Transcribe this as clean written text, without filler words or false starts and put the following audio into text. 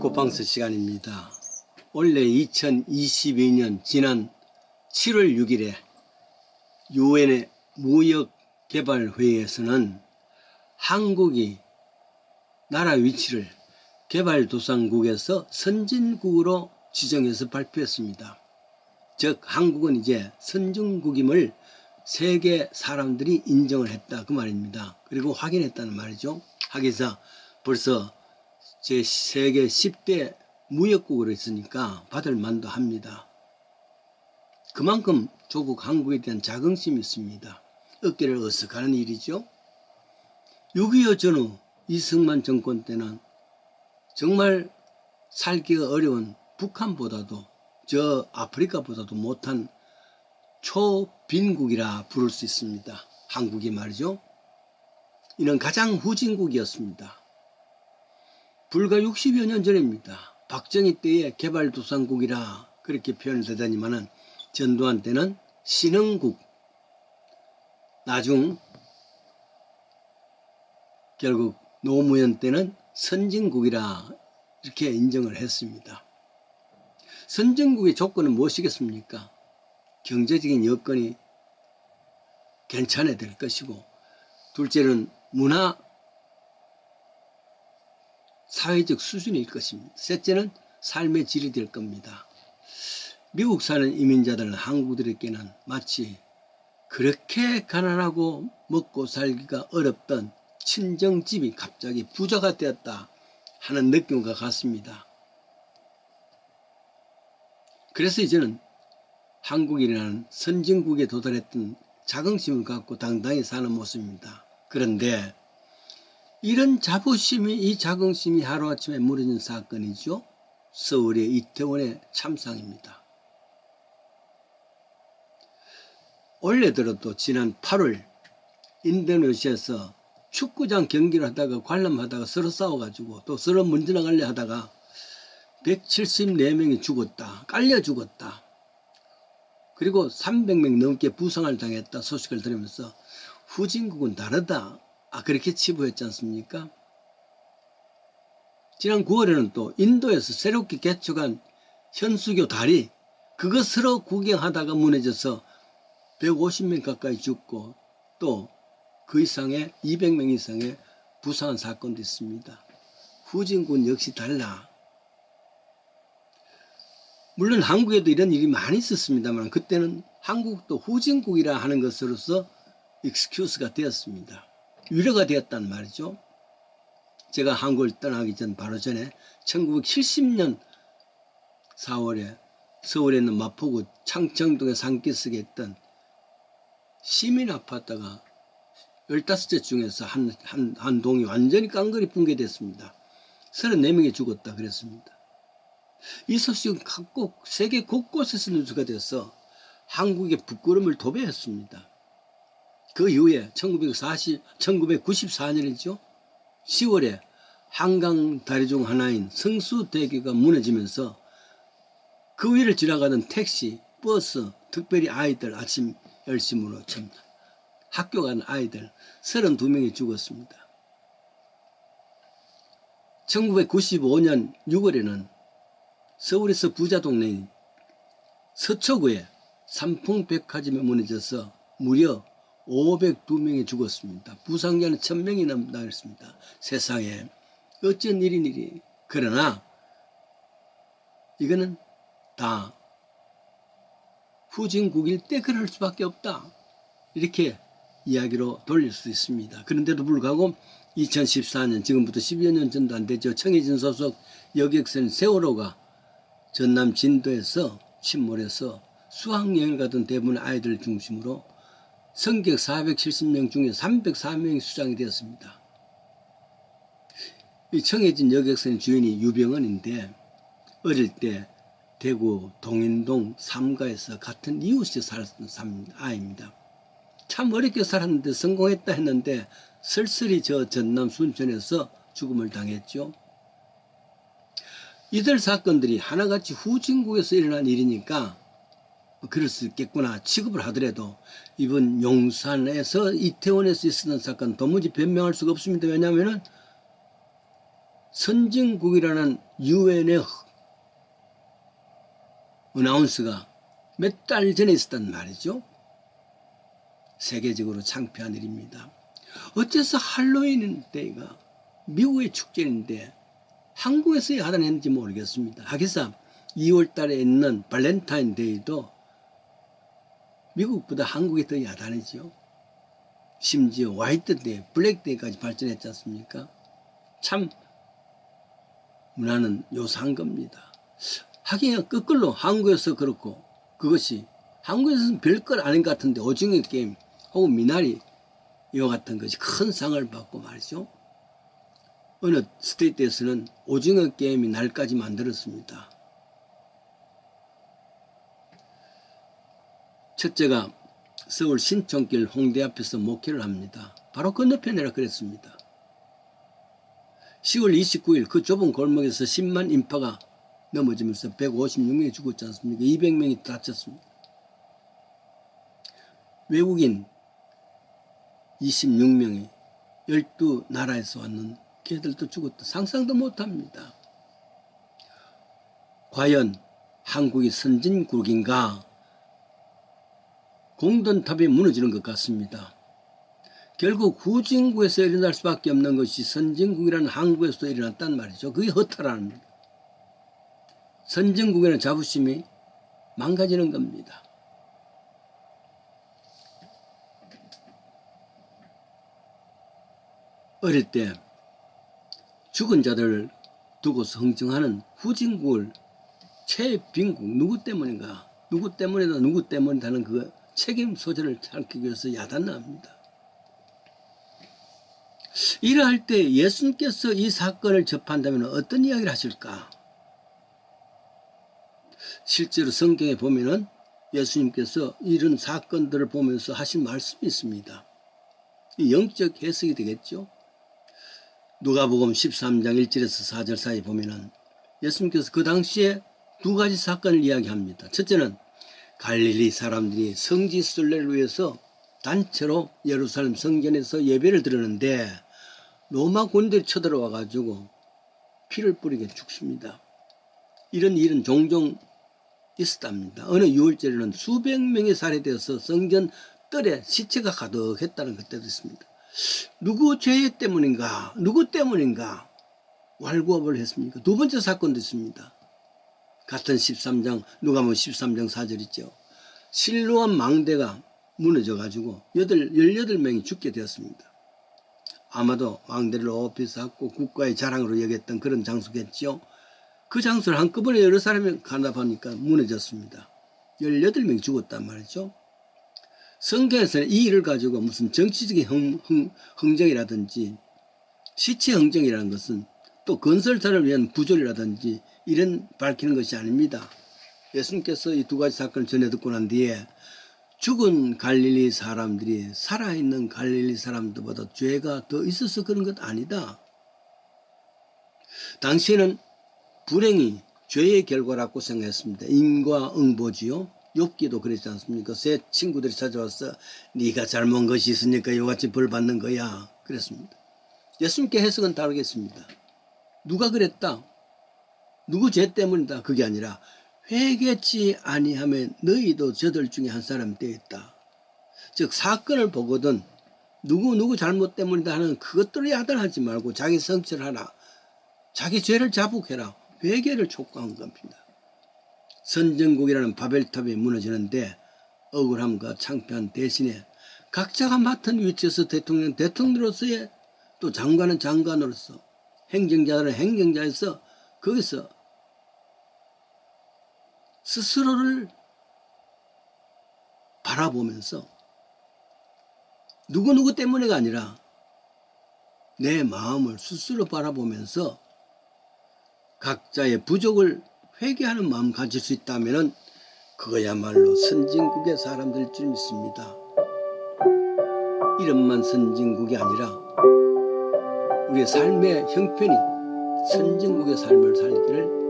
아쿠팡스 시간입니다. 원래 2022년 지난 7월 6일에 유엔의 무역개발회의에서는 한국이 나라 위치를 개발도상국에서 선진국으로 지정해서 발표했습니다. 즉 한국은 이제 선진국임을 세계 사람들이 인정을 했다 그 말입니다. 그리고 확인했다는 말이죠. 하기사 벌써 제 세계 10대 무역국으로 있으니까 받을 만도 합니다. 그만큼 조국 한국에 대한 자긍심이 있습니다. 어깨를 어색하는 일이죠. 6.25 전후 이승만 정권 때는 정말 살기가 어려운 북한보다도 저 아프리카보다도 못한 초빈국이라 부를 수 있습니다. 한국이 말이죠. 이는 가장 후진국이었습니다. 불과 60여 년 전입니다. 박정희 때의 개발도상국이라 그렇게 표현을 되다니만은 전두환 때는 신흥국, 나중 결국 노무현 때는 선진국이라 이렇게 인정을 했습니다. 선진국의 조건은 무엇이겠습니까? 경제적인 여건이 괜찮아야 될 것이고, 둘째는 문화 사회적 수준일 것입니다. 셋째는 삶의 질이 될 겁니다. 미국 사는 이민자들은 한국들에게는 마치 그렇게 가난하고 먹고 살기가 어렵던 친정집이 갑자기 부자가 되었다 하는 느낌과 같습니다. 그래서 이제는 한국이라는 선진국에 도달했던 자긍심을 갖고 당당히 사는 모습입니다. 그런데 이런 자부심이, 이 자긍심이 하루아침에 무너진 사건이죠. 서울의 이태원의 참상입니다. 원래 들어도 지난 8월 인도네시아에서 축구장 경기를 하다가 관람하다가 서로 싸워가지고 또 서로 먼저 나가려 하다가 174명이 죽었다. 깔려 죽었다. 그리고 300명 넘게 부상을 당했다 소식을 들으면서 후진국은 다르다. 그렇게 치부했지 않습니까? 지난 9월에는 또 인도에서 새롭게 개척한 현수교 다리 그것으로 구경하다가 무너져서 150명 가까이 죽고 또 그 이상의 200명 이상의 부상한 사건도 있습니다. 후진국은 역시 달라. 물론 한국에도 이런 일이 많이 있었습니다만 그때는 한국도 후진국이라 하는 것으로서 익스큐스가 되었습니다. 위로가 되었단 말이죠. 제가 한국을 떠나기 전 바로 전에 1970년 4월에 서울에 있는 마포구 창청동의 산기슭에 있던 시민 아파트가 15채 중에서 한 동이 완전히 깡그리 붕괴됐습니다. 34명이 죽었다 그랬습니다. 이 소식은 꼭 세계 곳곳에서 뉴스가 돼서 한국의 부끄러움을 도배했습니다. 그 이후에 1994년이죠. 10월에 한강 다리 중 하나인 성수대교가 무너지면서 그 위를 지나가던 택시, 버스, 특별히 아이들 아침 열심으로 참 학교 가는 아이들 32명이 죽었습니다. 1995년 6월에는 서울에서 부자 동네인 서초구에 삼풍백화점이 무너져서 무려 502명이 죽었습니다. 부상자는 1000명이 넘는다 그랬습니다. 세상에 어쩐 일이니. 그러나 이거는 다 후진국일 때 그럴 수밖에 없다. 이렇게 이야기로 돌릴 수 있습니다. 그런데도 불구하고 2014년 지금부터 10여 년 전도 안 되죠. 청해진 소속 여객선 세월호가 전남 진도에서 침몰해서 수학여행을 가던 대부분의 아이들 중심으로 승객 470명 중에 304명이 수장이 되었습니다. 이 청해진 여객선 주인이 유병헌인데 어릴 때 대구 동인동 삼가에서 같은 이웃에 살았던 아이입니다. 참 어렵게 살았는데 성공했다 했는데 쓸쓸히 저 전남 순천에서 죽음을 당했죠. 이들 사건들이 하나같이 후진국에서 일어난 일이니까 그럴 수 있겠구나 취급을 하더라도 이번 용산에서 이태원에서 있었던 사건 도무지 변명할 수가 없습니다. 왜냐하면 선진국이라는 유엔의 어나운스가 몇 달 전에 있었단 말이죠. 세계적으로 창피한 일입니다. 어째서 할로윈 데이가 미국의 축제인데 한국에서 야단했는지 모르겠습니다. 하기사 2월 달에 있는 발렌타인 데이도 미국보다 한국이 더 야단이죠. 심지어 화이트 데이, 블랙 데이까지 발전했지 않습니까? 참 문화는 요사한 겁니다. 하긴 거꾸로 한국에서 그렇고 그것이 한국에서는 별것 아닌 것 같은데 오징어 게임 혹은 미나리 이와 같은 것이 큰 상을 받고 말이죠. 어느 스테이트에서는 오징어 게임이 날까지 만들었습니다. 첫째가 서울 신촌길 홍대 앞에서 목회를 합니다. 바로 건너편이라 그랬습니다. 10월 29일 그 좁은 골목에서 10만 인파가 넘어지면서 156명이 죽었지 않습니까? 200명이 다쳤습니다. 외국인 26명이 12나라에서 왔는 걔들도 죽었다. 상상도 못합니다. 과연 한국이 선진국인가? 공든탑이 무너지는 것 같습니다. 결국 후진국에서 일어날 수밖에 없는 것이 선진국이라는 한국에서도 일어났단 말이죠. 그게 허탈한 겁니다. 선진국에는 자부심이 망가지는 겁니다. 어릴 때 죽은 자들을 두고서 흥정하는 후진국을 최빈국 누구 때문인가? 누구 때문이다 누구 때문이다 하는 그 책임 소재를 찾기 위해서 야단을 합니다. 이러할 때 예수님께서 이 사건을 접한다면 어떤 이야기를 하실까? 실제로 성경에 보면은 예수님께서 이런 사건들을 보면서 하신 말씀이 있습니다. 영적 해석이 되겠죠. 누가복음 13장 1절에서 4절 사이 보면은 예수님께서 그 당시에 두 가지 사건을 이야기합니다. 첫째는 갈릴리 사람들이 성지 순례를 위해서 단체로 예루살렘 성전에서 예배를 드리는데 로마 군대들이 쳐들어와 가지고 피를 뿌리게 죽습니다. 이런 일은 종종 있었답니다. 어느 6월절에는 수백 명이 살해되어서 성전 뜰에 시체가 가득했다는 그때도 있습니다. 누구 죄 때문인가? 누구 때문인가? 왈구업을 했습니까? 두 번째 사건도 있습니다. 같은 13장, 누가복음 13장 4절 있죠. 실로암 망대가 무너져가지고 18명이 죽게 되었습니다. 아마도 망대를 높이 쌓고 국가의 자랑으로 여겼던 그런 장소겠죠. 그 장소를 한꺼번에 여러 사람이 가다 보니까 무너졌습니다. 18명이 죽었단 말이죠. 성경에서는 이 일을 가지고 무슨 정치적인 흥정이라든지 시체 흥정이라는 것은 또 건설사를 위한 부조리라든지 이런 밝히는 것이 아닙니다. 예수님께서 이 두 가지 사건을 전해 듣고 난 뒤에 죽은 갈릴리 사람들이 살아있는 갈릴리 사람들보다 죄가 더 있어서 그런 것 아니다. 당시에는 불행이 죄의 결과라고 생각했습니다. 인과응보지요. 욥기도 그랬지 않습니까? 새 친구들이 찾아와서 네가 잘못한 것이 있으니까 이같이 벌 받는 거야. 그랬습니다. 예수님께 해석은 다르겠습니다. 누가 그랬다? 누구 죄 때문이다? 그게 아니라 회개치 아니하면 너희도 저들 중에 한 사람 되었다. 즉 사건을 보거든 누구 잘못 때문이다 하는 그것들을 야단하지 말고 자기 성찰하라. 자기 죄를 자복해라. 회개를 촉구한 겁니다. 선진국이라는 바벨탑이 무너지는데 억울함과 창피한 대신에 각자가 맡은 위치에서 대통령으로서의 또 장관은 장관으로서 행정자들은 행정자에서 거기서 스스로를 바라보면서 누구 때문에가 아니라 내 마음을 스스로 바라보면서 각자의 부족을 회개하는 마음 가질 수 있다면 그거야말로 선진국의 사람들일 줄 믿습니다. 이름만 선진국이 아니라 우리의 삶의 형편이 선진국의 삶을 살기를